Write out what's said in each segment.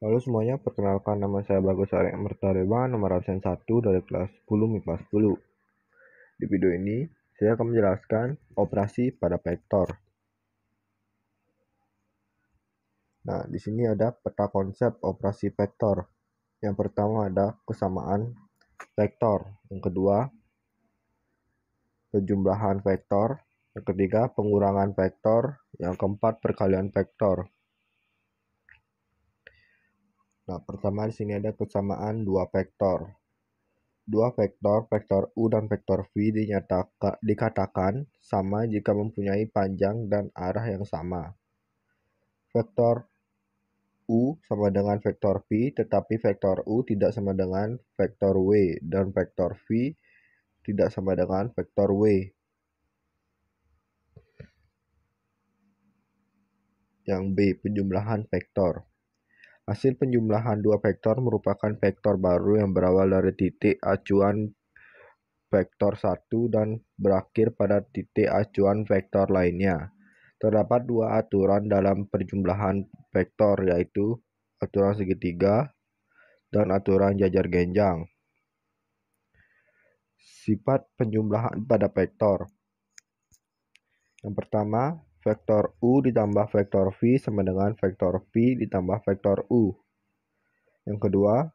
Halo semuanya, perkenalkan nama saya Bagus Arek Mertareba, nomor absen 1 dari kelas 10 MIPA 10. Di video ini, saya akan menjelaskan operasi pada vektor. Nah, di sini ada peta konsep operasi vektor. Yang pertama ada kesamaan vektor. Yang kedua, penjumlahan vektor. Yang ketiga, pengurangan vektor. Yang keempat, perkalian vektor. Nah, pertama di sini ada kesamaan dua vektor. Dua vektor, vektor U dan vektor V dikatakan sama jika mempunyai panjang dan arah yang sama. Vektor U sama dengan vektor V, tetapi vektor U tidak sama dengan vektor W, dan vektor V tidak sama dengan vektor W. Yang B, penjumlahan vektor. Hasil penjumlahan dua vektor merupakan vektor baru yang berawal dari titik acuan vektor 1 dan berakhir pada titik acuan vektor lainnya. Terdapat dua aturan dalam penjumlahan vektor, yaitu aturan segitiga dan aturan jajar genjang. Sifat penjumlahan pada vektor. Yang pertama, vektor U ditambah vektor V sama dengan vektor V ditambah vektor U. Yang kedua,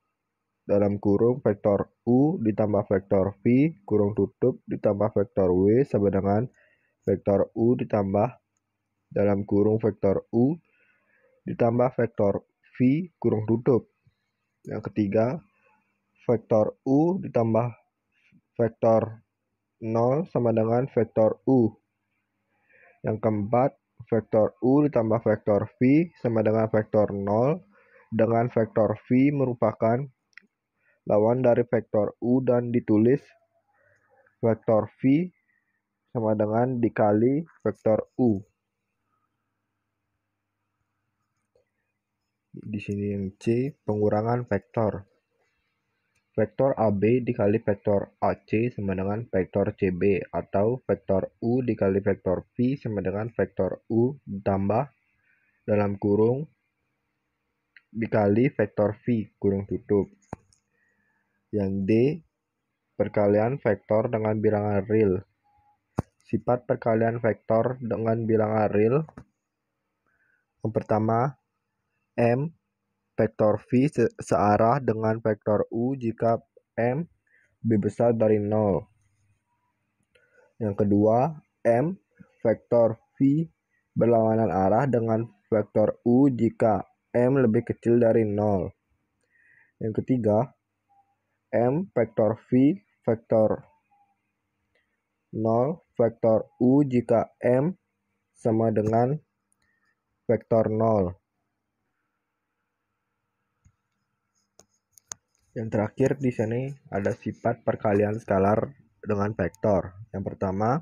dalam kurung vektor U ditambah vektor V kurung tutup ditambah vektor W sama dengan vektor U ditambah dalam kurung vektor U ditambah vektor V kurung tutup. Yang ketiga, vektor U ditambah vektor 0 sama dengan vektor U. Yang keempat, vektor U ditambah vektor V sama dengan vektor 0, dengan vektor V merupakan lawan dari vektor U dan ditulis vektor V sama dengan dikali vektor U. Di sini yang C, pengurangan vektor. Vektor AB dikali vektor AC sama dengan vektor CB, atau vektor U dikali vektor V sama dengan vektor U ditambah dalam kurung dikali vektor V kurung tutup. Yang D, perkalian vektor dengan bilangan real. Sifat perkalian vektor dengan bilangan real. Yang pertama, M vektor V searah dengan vektor U jika M lebih besar dari 0. Yang kedua, M vektor V berlawanan arah dengan vektor U jika M lebih kecil dari 0. Yang ketiga, M vektor V vektor 0 vektor U jika M sama dengan vektor 0. Yang terakhir di sini ada sifat perkalian skalar dengan vektor. Yang pertama,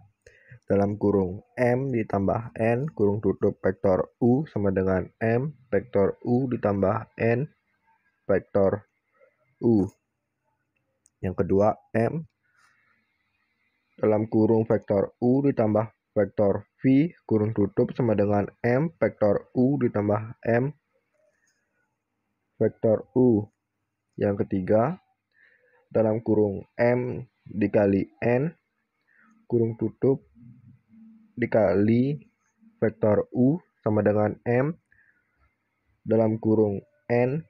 dalam kurung M ditambah N kurung tutup vektor U sama dengan M vektor U ditambah N vektor U. Yang kedua, M dalam kurung vektor U ditambah vektor V kurung tutup sama dengan M vektor U ditambah M vektor U. Yang ketiga, dalam kurung M dikali N kurung tutup dikali vektor U sama dengan M dalam kurung N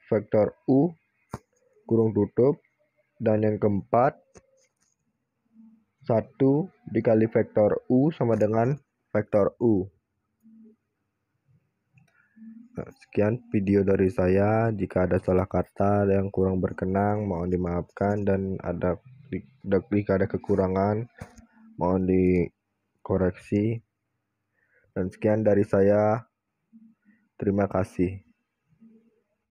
vektor U kurung tutup. Dan yang keempat, 1 dikali vektor U sama dengan vektor U. Sekian video dari saya. Jika ada salah kata yang kurang berkenan, mohon dimaafkan, dan jika ada kekurangan, mohon dikoreksi. Dan sekian dari saya. Terima kasih.